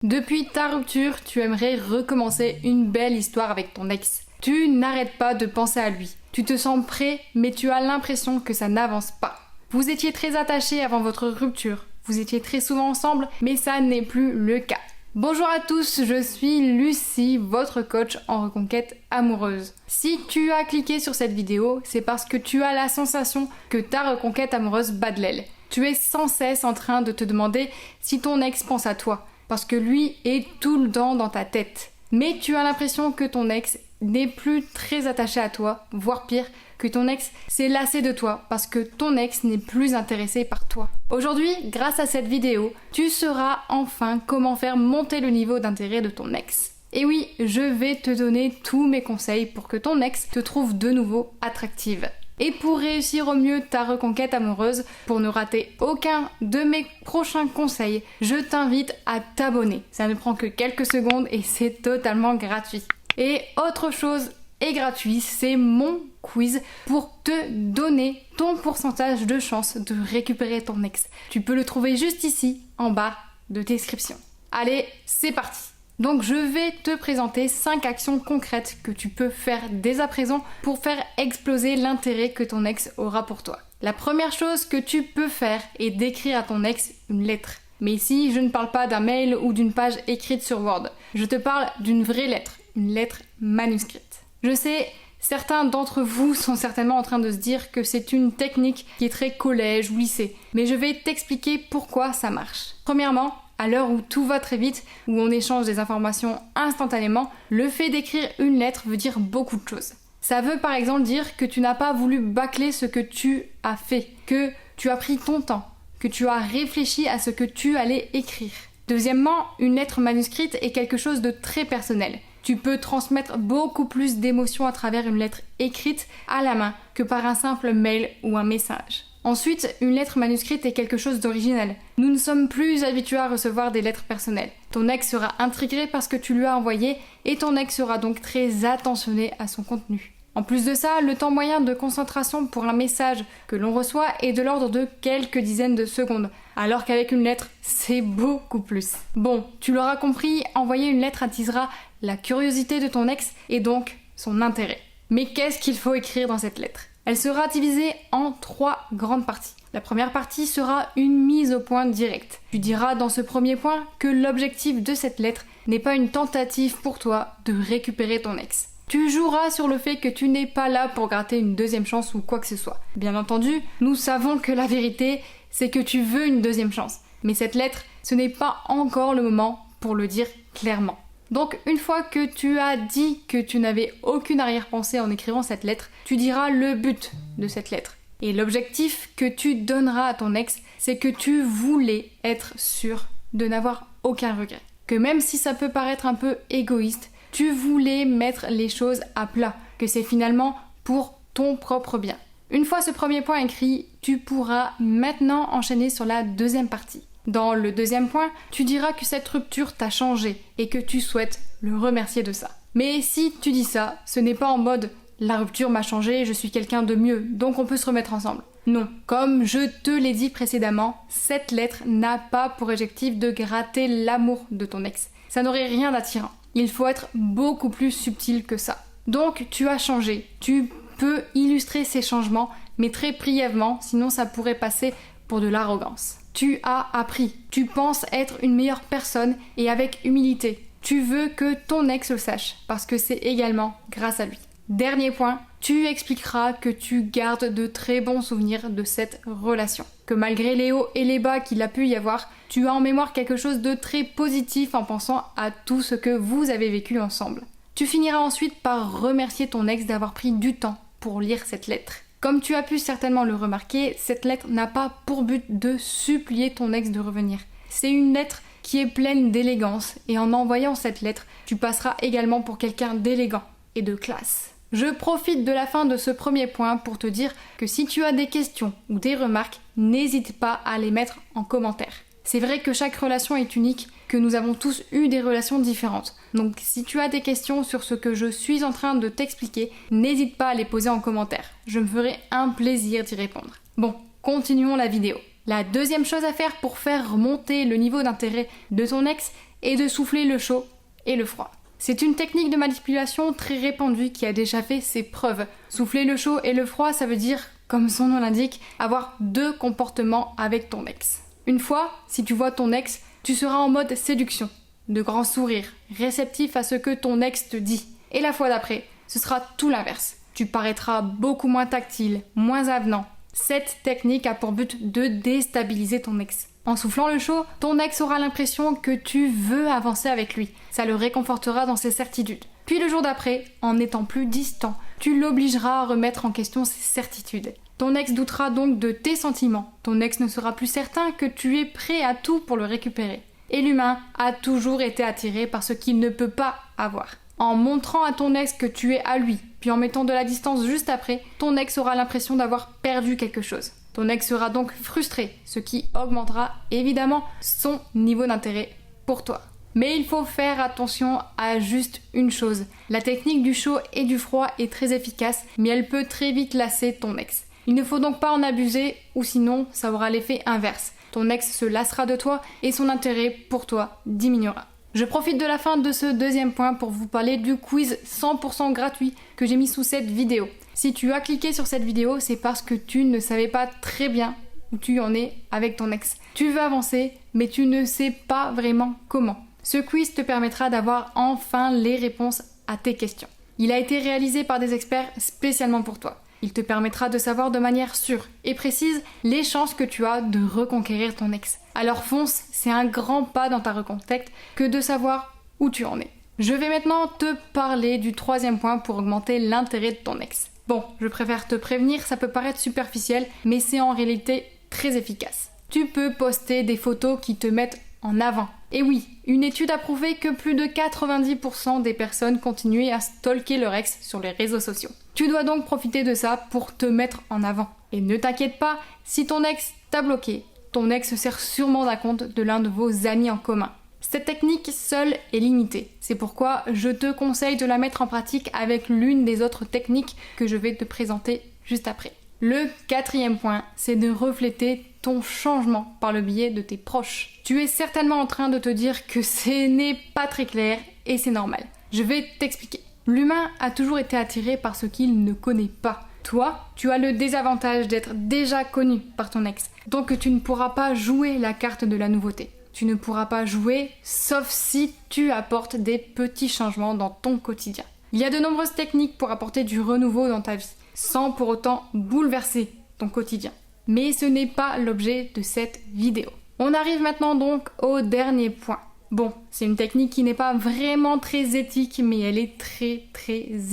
Depuis ta rupture, tu aimerais recommencer une belle histoire avec ton ex. Tu n'arrêtes pas de penser à lui. Tu te sens prêt, mais tu as l'impression que ça n'avance pas. Vous étiez très attachés avant votre rupture. Vous étiez très souvent ensemble, mais ça n'est plus le cas. Bonjour à tous, je suis Lucie, votre coach en reconquête amoureuse. Si tu as cliqué sur cette vidéo, c'est parce que tu as la sensation que ta reconquête amoureuse bat de l'aile. Tu es sans cesse en train de te demander si ton ex pense à toi, parce que lui est tout le temps dans ta tête. Mais tu as l'impression que ton ex n'est plus très attaché à toi, voire pire, que ton ex s'est lassé de toi parce que ton ex n'est plus intéressé par toi. Aujourd'hui, grâce à cette vidéo, tu sauras enfin comment faire monter le niveau d'intérêt de ton ex. Et oui, je vais te donner tous mes conseils pour que ton ex te trouve de nouveau attractive. Et pour réussir au mieux ta reconquête amoureuse, pour ne rater aucun de mes prochains conseils, je t'invite à t'abonner. Ça ne prend que quelques secondes et c'est totalement gratuit. Et autre chose est gratuit, c'est mon quiz pour te donner ton pourcentage de chance de récupérer ton ex. Tu peux le trouver juste ici, en bas de description. Allez, c'est parti! Donc je vais te présenter 5 actions concrètes que tu peux faire dès à présent pour faire exploser l'intérêt que ton ex aura pour toi. La première chose que tu peux faire est d'écrire à ton ex une lettre. Mais ici, je ne parle pas d'un mail ou d'une page écrite sur Word. Je te parle d'une vraie lettre, une lettre manuscrite. Je sais, certains d'entre vous sont certainement en train de se dire que c'est une technique qui est très collège ou lycée. Mais je vais t'expliquer pourquoi ça marche. Premièrement, à l'heure où tout va très vite, où on échange des informations instantanément, le fait d'écrire une lettre veut dire beaucoup de choses. Ça veut par exemple dire que tu n'as pas voulu bâcler ce que tu as fait, que tu as pris ton temps, que tu as réfléchi à ce que tu allais écrire. Deuxièmement, une lettre manuscrite est quelque chose de très personnel. Tu peux transmettre beaucoup plus d'émotions à travers une lettre écrite à la main que par un simple mail ou un message. Ensuite, une lettre manuscrite est quelque chose d'original. Nous ne sommes plus habitués à recevoir des lettres personnelles. Ton ex sera intrigué par ce que tu lui as envoyé et ton ex sera donc très attentionné à son contenu. En plus de ça, le temps moyen de concentration pour un message que l'on reçoit est de l'ordre de quelques dizaines de secondes, alors qu'avec une lettre, c'est beaucoup plus. Bon, tu l'auras compris, envoyer une lettre attisera la curiosité de ton ex et donc son intérêt. Mais qu'est-ce qu'il faut écrire dans cette lettre ? Elle sera divisée en 3 grandes parties. La première partie sera une mise au point directe. Tu diras dans ce premier point que l'objectif de cette lettre n'est pas une tentative pour toi de récupérer ton ex. Tu joueras sur le fait que tu n'es pas là pour gratter une deuxième chance ou quoi que ce soit. Bien entendu, nous savons que la vérité, c'est que tu veux une deuxième chance. Mais cette lettre, ce n'est pas encore le moment pour le dire clairement. Donc une fois que tu as dit que tu n'avais aucune arrière-pensée en écrivant cette lettre, tu diras le but de cette lettre. Et l'objectif que tu donneras à ton ex, c'est que tu voulais être sûr de n'avoir aucun regret. Que même si ça peut paraître un peu égoïste, tu voulais mettre les choses à plat, que c'est finalement pour ton propre bien. Une fois ce premier point écrit, tu pourras maintenant enchaîner sur la deuxième partie. Dans le deuxième point, tu diras que cette rupture t'a changé et que tu souhaites le remercier de ça. Mais si tu dis ça, ce n'est pas en mode « la rupture m'a changé, je suis quelqu'un de mieux, donc on peut se remettre ensemble ». Non, comme je te l'ai dit précédemment, cette lettre n'a pas pour objectif de gratter l'amour de ton ex. Ça n'aurait rien d'attirant. Il faut être beaucoup plus subtil que ça. Donc tu as changé, tu peux illustrer ces changements, mais très brièvement, sinon ça pourrait passer pour de l'arrogance. Tu as appris, tu penses être une meilleure personne et avec humilité. Tu veux que ton ex le sache, parce que c'est également grâce à lui. Dernier point, tu expliqueras que tu gardes de très bons souvenirs de cette relation. Que malgré les hauts et les bas qu'il a pu y avoir, tu as en mémoire quelque chose de très positif en pensant à tout ce que vous avez vécu ensemble. Tu finiras ensuite par remercier ton ex d'avoir pris du temps pour lire cette lettre. Comme tu as pu certainement le remarquer, cette lettre n'a pas pour but de supplier ton ex de revenir. C'est une lettre qui est pleine d'élégance et en envoyant cette lettre, tu passeras également pour quelqu'un d'élégant et de classe. Je profite de la fin de ce premier point pour te dire que si tu as des questions ou des remarques, n'hésite pas à les mettre en commentaire. C'est vrai que chaque relation est unique, que nous avons tous eu des relations différentes. Donc si tu as des questions sur ce que je suis en train de t'expliquer, n'hésite pas à les poser en commentaire. Je me ferai un plaisir d'y répondre. Bon, continuons la vidéo. La deuxième chose à faire pour faire remonter le niveau d'intérêt de ton ex et de souffler le chaud et le froid. C'est une technique de manipulation très répandue qui a déjà fait ses preuves. Souffler le chaud et le froid, ça veut dire, comme son nom l'indique, avoir 2 comportements avec ton ex. Une fois, si tu vois ton ex, tu seras en mode séduction, de grands sourires, réceptif à ce que ton ex te dit. Et la fois d'après, ce sera tout l'inverse. Tu paraîtras beaucoup moins tactile, moins avenant. Cette technique a pour but de déstabiliser ton ex. En soufflant le chaud, ton ex aura l'impression que tu veux avancer avec lui. Ça le réconfortera dans ses certitudes. Puis le jour d'après, en étant plus distant, tu l'obligeras à remettre en question ses certitudes. Ton ex doutera donc de tes sentiments. Ton ex ne sera plus certain que tu es prêt à tout pour le récupérer. Et l'humain a toujours été attiré par ce qu'il ne peut pas avoir. En montrant à ton ex que tu es à lui, puis en mettant de la distance juste après, ton ex aura l'impression d'avoir perdu quelque chose. Ton ex sera donc frustré, ce qui augmentera évidemment son niveau d'intérêt pour toi. Mais il faut faire attention à juste une chose. La technique du chaud et du froid est très efficace, mais elle peut très vite lasser ton ex. Il ne faut donc pas en abuser, ou sinon ça aura l'effet inverse. Ton ex se lassera de toi et son intérêt pour toi diminuera. Je profite de la fin de ce deuxième point pour vous parler du quiz 100% gratuit que j'ai mis sous cette vidéo. Si tu as cliqué sur cette vidéo, c'est parce que tu ne savais pas très bien où tu en es avec ton ex. Tu veux avancer, mais tu ne sais pas vraiment comment. Ce quiz te permettra d'avoir enfin les réponses à tes questions. Il a été réalisé par des experts spécialement pour toi. Il te permettra de savoir de manière sûre et précise les chances que tu as de reconquérir ton ex. Alors fonce, c'est un grand pas dans ta reconquête que de savoir où tu en es. Je vais maintenant te parler du 3e point pour augmenter l'intérêt de ton ex. Bon, je préfère te prévenir, ça peut paraître superficiel, mais c'est en réalité très efficace. Tu peux poster des photos qui te mettent en avant. Et oui, une étude a prouvé que plus de 90% des personnes continuaient à stalker leur ex sur les réseaux sociaux. Tu dois donc profiter de ça pour te mettre en avant. Et ne t'inquiète pas, si ton ex t'a bloqué, ton ex se sert sûrement d'un compte de l'un de vos amis en commun. Cette technique seule est limitée. C'est pourquoi je te conseille de la mettre en pratique avec l'une des autres techniques que je vais te présenter juste après. Le 4e point, c'est de refléter ton changement par le biais de tes proches. Tu es certainement en train de te dire que ce n'est pas très clair et c'est normal. Je vais t'expliquer. L'humain a toujours été attiré par ce qu'il ne connaît pas. Toi, tu as le désavantage d'être déjà connu par ton ex, donc tu ne pourras pas jouer la carte de la nouveauté. Tu ne pourras pas jouer sauf si tu apportes des petits changements dans ton quotidien. Il y a de nombreuses techniques pour apporter du renouveau dans ta vie, sans pour autant bouleverser ton quotidien. Mais ce n'est pas l'objet de cette vidéo. On arrive maintenant donc au dernier point. Bon, c'est une technique qui n'est pas vraiment très éthique, mais elle est très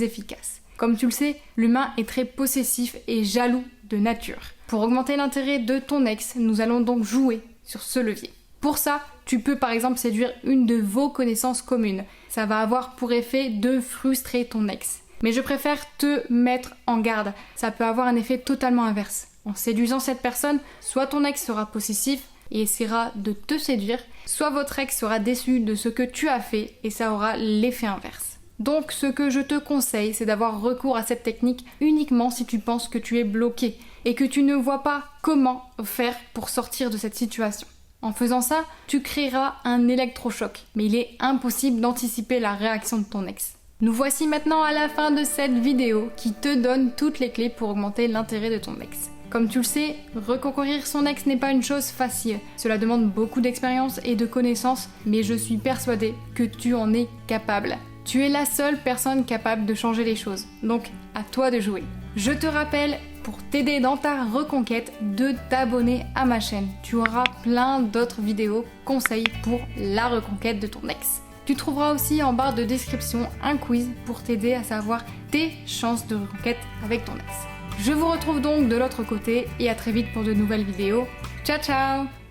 efficace. Comme tu le sais, l'humain est très possessif et jaloux de nature. Pour augmenter l'intérêt de ton ex, nous allons donc jouer sur ce levier. Pour ça, tu peux par exemple séduire une de vos connaissances communes. Ça va avoir pour effet de frustrer ton ex. Mais je préfère te mettre en garde. Ça peut avoir un effet totalement inverse. En séduisant cette personne, soit ton ex sera possessif et essaiera de te séduire, soit votre ex sera déçu de ce que tu as fait et ça aura l'effet inverse. Donc ce que je te conseille, c'est d'avoir recours à cette technique uniquement si tu penses que tu es bloqué et que tu ne vois pas comment faire pour sortir de cette situation. En faisant ça, tu créeras un électrochoc, mais il est impossible d'anticiper la réaction de ton ex. Nous voici maintenant à la fin de cette vidéo qui te donne toutes les clés pour augmenter l'intérêt de ton ex. Comme tu le sais, reconquérir son ex n'est pas une chose facile. Cela demande beaucoup d'expérience et de connaissances, mais je suis persuadée que tu en es capable. Tu es la seule personne capable de changer les choses, donc à toi de jouer. Je te rappelle, pour t'aider dans ta reconquête, de t'abonner à ma chaîne. Tu auras plein d'autres vidéos conseils pour la reconquête de ton ex. Tu trouveras aussi en barre de description un quiz pour t'aider à savoir tes chances de reconquête avec ton ex. Je vous retrouve donc de l'autre côté et à très vite pour de nouvelles vidéos. Ciao ciao!